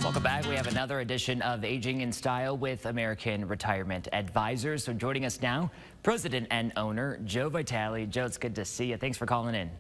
Welcome back. We have another edition of Aging in Style with American Retirement Advisors. So joining us now, President and owner Joe Vitale. Joe, it's good to see you. Thanks for calling in.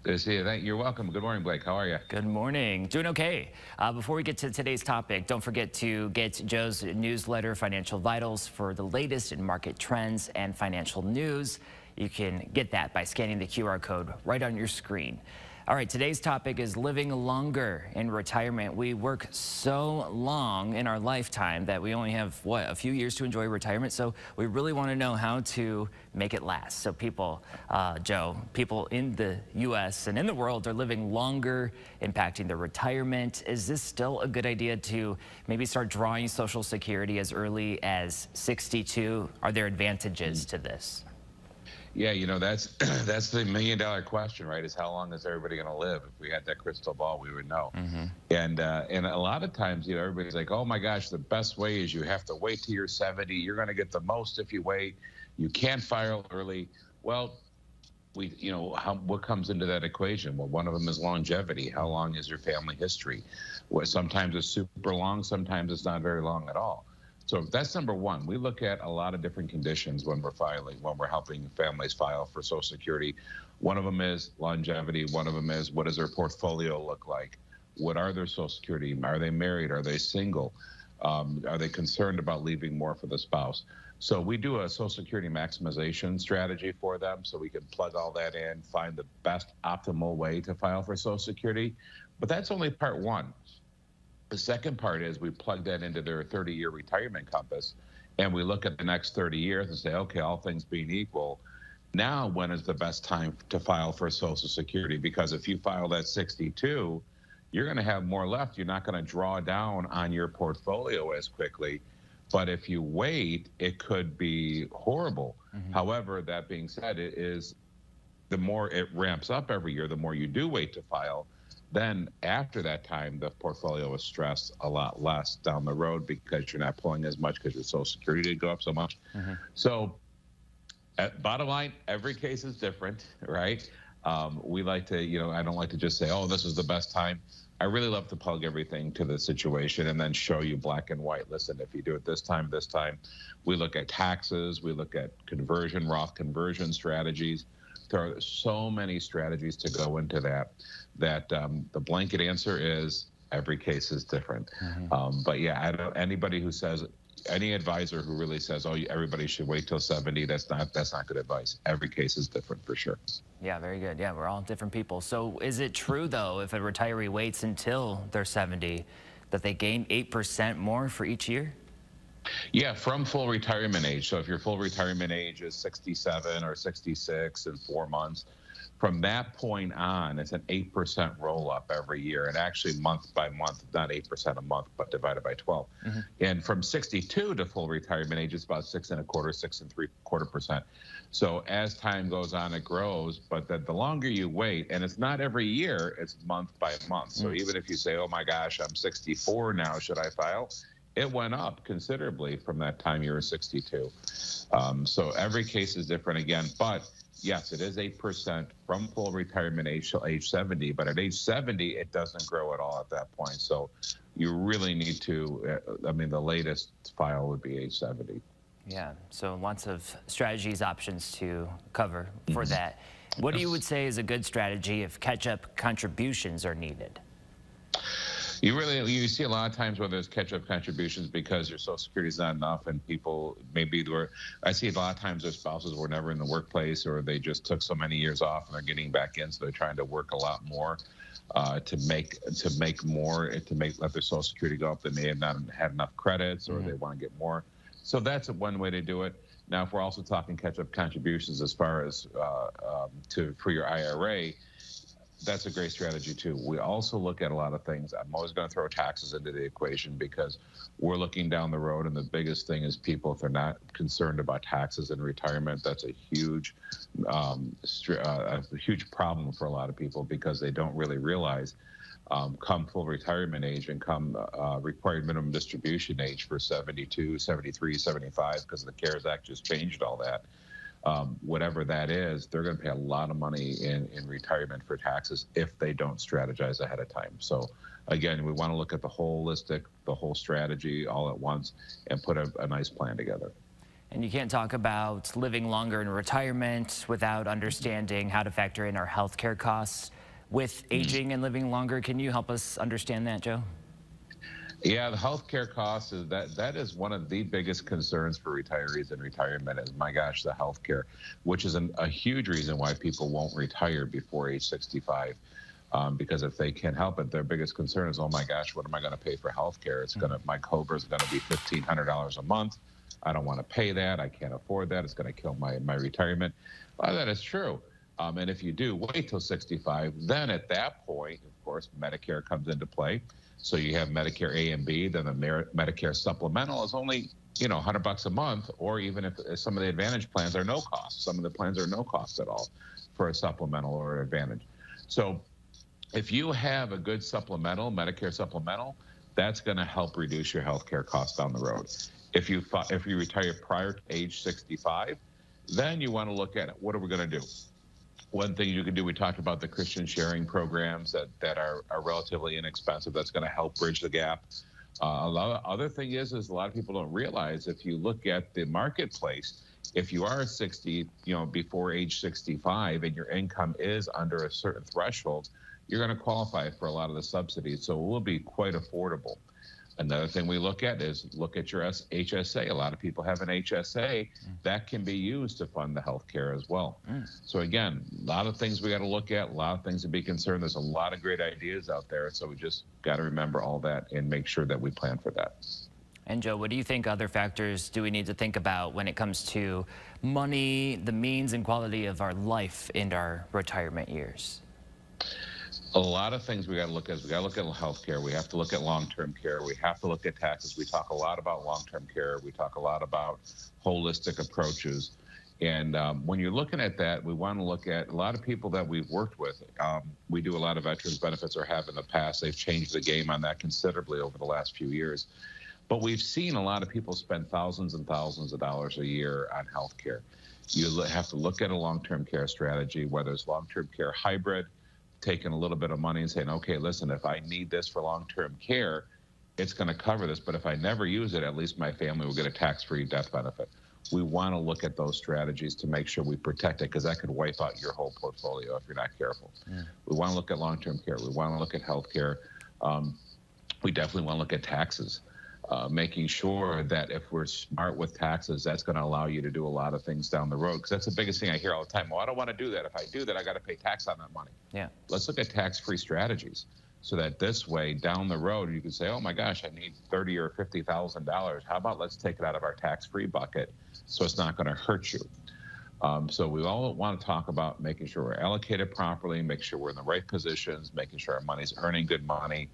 Good to see you. You're welcome. Good morning, Blake. How are you? Good morning. Doing okay. Before we get to today's topic, don't forget to get Joe's newsletter, Financial Vitals, for the latest in market trends and financial news. You can get that by scanning the QR code right on your screen. All right, today's topic is living longer in retirement. We work so long in our lifetime that we only have, a few years to enjoy retirement. So we really want to know how to make it last. So people, Joe, people in the U.S. and in the world are living longer, impacting their retirement. Is this still a good idea to maybe start drawing Social Security as early as 62? Are there advantages to this? Yeah, you know, that's the million-dollar question, right? Is how long is everybody going to live? If we had that crystal ball, we would know. And a lot of times, you know, everybody's like, oh my gosh, the best way is you have to wait till you're 70. You're going to get the most if you wait. You can't file early. Well, what comes into that equation? Well, one of them is longevity. How long is your family history? Well, sometimes it's super long. Sometimes it's not very long at all. So that's number one. We look at a lot of different conditions when we're helping families file for Social Security. One of them is longevity. One of them is, what does their portfolio look like? What are their Social Security? Are they married? Are they single? Are they concerned about leaving more for the spouse? So we do a Social Security maximization strategy for them, so we can plug all that in, find the best optimal way to file for Social Security. But that's only part one. The second part is we plug that into their 30-year retirement compass, and we look at the next 30 years and say, okay, all things being equal, now when is the best time to file for Social Security? Because if you file at 62, you're going to have more left. You're not going to draw down on your portfolio as quickly. But if you wait, it could be horrible. However, that being said, the more it ramps up every year, the more you do wait to file. Then after that time, the portfolio is stressed a lot less down the road because you're not pulling as much because your Social Security did go up so much. So bottom line, every case is different, right? We like to, I don't like to just say, oh, this is the best time. I really love to plug everything to the situation and then show you black and white. Listen, if you do it this time, we look at taxes, we look at conversion, Roth conversion strategies. There are so many strategies to go into that the blanket answer is every case is different. But yeah, anybody who says, any advisor who really says, oh, everybody should wait till 70, that's not good advice. Every case is different for sure. Yeah, very good. Yeah, we're all different people. So is it true, though, if a retiree waits until they're 70, that they gain 8% more for each year? Yeah, from full retirement age. So if your full retirement age is 67 or 66 in 4 months, from that point on, it's an 8% roll up every year, and actually month by month, not 8% a month, but divided by 12. And from 62 to full retirement age, it's about 6.25%, 6.75%. So as time goes on, it grows. But the longer you wait, and it's not every year, it's month by month. So even if you say, oh my gosh, I'm 64 now, should I file? It went up considerably from that time you were 62. So every case is different again, but yes, it is 8% from full retirement age till age 70, but at age 70, it doesn't grow at all at that point. So you really need to, the latest file would be age 70. Yeah, so lots of strategies, options to cover for that. What do you would say is a good strategy if catch-up contributions are needed? You see a lot of times where there's catch-up contributions because your Social Security is not enough, and people I see a lot of times their spouses were never in the workplace, or they just took so many years off and they're getting back in, so they're trying to work a lot more to let their Social Security go up. They may have not had enough credits, or they want to get more. So that's one way to do it. Now, if we're also talking catch-up contributions as far as for your IRA, that's a great strategy too. We also look at a lot of things. I'm always going to throw taxes into the equation because we're looking down the road, and the biggest thing is people, if they're not concerned about taxes in retirement, that's a huge problem for a lot of people because they don't really realize come full retirement age and come required minimum distribution age for 72, 73, 75, because the CARES Act just changed all that. Whatever that is, they're going to pay a lot of money in retirement for taxes if they don't strategize ahead of time. So again, we want to look at the whole strategy all at once and put a nice plan together. And you can't talk about living longer in retirement without understanding how to factor in our healthcare costs with aging and living longer. Can you help us understand that, Joe? Yeah, the healthcare costs that is one of the biggest concerns for retirees in retirement. Is, my gosh, the healthcare, which is a huge reason why people won't retire before age 65. Because if they can't help it, their biggest concern is, oh my gosh, what am I going to pay for healthcare? My COBRA is going to be $1,500 a month. I don't want to pay that. I can't afford that. It's going to kill my retirement. Well, that is true. And if you do wait till 65, then at that point, of course, Medicare comes into play. So you have Medicare A and B, then the Medicare supplemental is only, $100 a month, or even if some of the Advantage plans are no cost. Some of the plans are no cost at all for a supplemental or an Advantage. So if you have a good supplemental, Medicare supplemental, that's going to help reduce your healthcare costs down the road. If you retire prior to age 65, then you want to look at it. What are we going to do? One thing you can do, we talked about the Christian sharing programs that are relatively inexpensive. That's going to help bridge the gap. Other thing is a lot of people don't realize, if you look at the marketplace, if you are 60, before age 65 and your income is under a certain threshold, you're going to qualify for a lot of the subsidies. So it will be quite affordable. Another thing we look at is look at your HSA. A lot of people have an HSA that can be used to fund the health care as well. So again, a lot of things we got to look at, a lot of things to be concerned. There's a lot of great ideas out there. So we just got to remember all that and make sure that we plan for that. And Joe, what do you think other factors do we need to think about when it comes to money, the means and quality of our life in our retirement years? A lot of things we got to look at. We got to look at healthcare. We have to look at long-term care. We have to look at taxes. We talk a lot about long-term care. We talk a lot about holistic approaches. And when you're looking at that, we want to look at a lot of people that we've worked with. We do a lot of veterans benefits, or have in the past. They've changed the game on that considerably over the last few years. But we've seen a lot of people spend thousands and thousands of dollars a year on healthcare. You have to look at a long-term care strategy, whether it's long-term care hybrid, taking a little bit of money and saying, okay, listen, if I need this for long-term care, it's going to cover this. But if I never use it, at least my family will get a tax-free death benefit. We want to look at those strategies to make sure we protect it, because that could wipe out your whole portfolio if you're not careful. We want to look at long-term care. We want to look at health care. We definitely want to look at taxes. Making sure that if we're smart with taxes, that's going to allow you to do a lot of things down the road. Because that's the biggest thing I hear all the time. Well, I don't want to do that. If I do that, I got to pay tax on that money. Yeah. Let's look at tax-free strategies, so that this way down the road you can say, oh my gosh, I need $30,000 or $50,000. How about let's take it out of our tax-free bucket, so it's not going to hurt you. So we all want to talk about making sure we're allocated properly, make sure we're in the right positions, making sure our money's earning good money.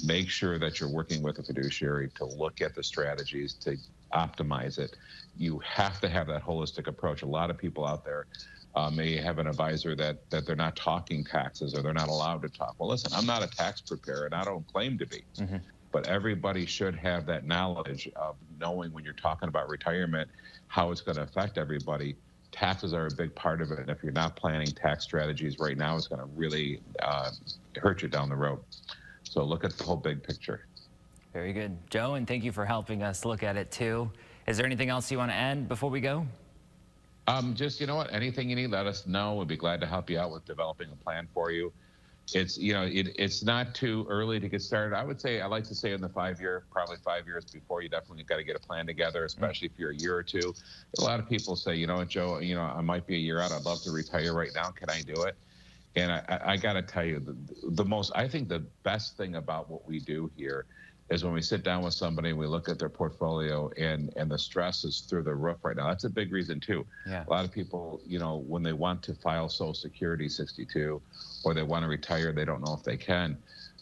Make sure that you're working with a fiduciary to look at the strategies to optimize it. You have to have that holistic approach. A lot of people out there may have an advisor that they're not talking taxes, or they're not allowed to talk. Well, listen, I'm not a tax preparer, and I don't claim to be. But everybody should have that knowledge of knowing, when you're talking about retirement, how it's going to affect everybody. Taxes are a big part of it. And if you're not planning tax strategies right now, it's going to really hurt you down the road. So look at the whole big picture. Very good. Joe, and thank you for helping us look at it too. Is there anything else you want to add before we go? Just, anything you need, let us know. We'd be glad to help you out with developing a plan for you. It's, it's not too early to get started. I like to say in the probably 5 years before, you definitely got to get a plan together, especially if you're a year or two. A lot of people say, Joe, I might be a year out. I'd love to retire right now. Can I do it? And I got to tell you, I think the best thing about what we do here is when we sit down with somebody and we look at their portfolio, and the stress is through the roof right now. That's a big reason too. Yeah. A lot of people, when they want to file Social Security 62, or they want to retire, they don't know if they can.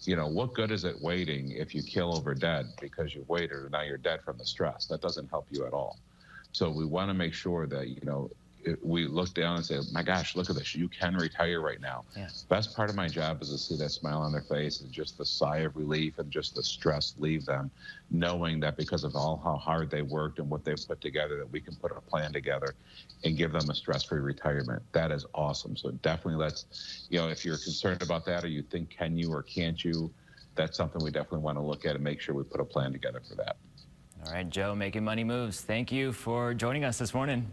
What good is it waiting if you kill over dead because you waited, and now you're dead from the stress? That doesn't help you at all. So we want to make sure that, we look down and say, my gosh, look at this. You can retire right now. Yeah. Best part of my job is to see that smile on their face, and just the sigh of relief and just the stress leave them, knowing that because of how hard they worked and what they've put together, that we can put a plan together and give them a stress-free retirement. That is awesome. So definitely if you're concerned about that, or you think, can you or can't you, that's something we definitely want to look at and make sure we put a plan together for that. All right, Joe, Making Money Moves. Thank you for joining us this morning.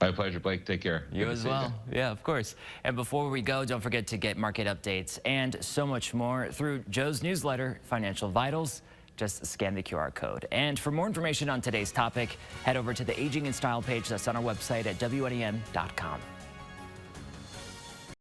My pleasure, Blake. Take care. You Good to as see well. Yeah, of course. And before we go, don't forget to get market updates and so much more through Joe's newsletter, Financial Vitals. Just scan the QR code. And for more information on today's topic, head over to the Aging in Style page that's on our website at WNEM.com.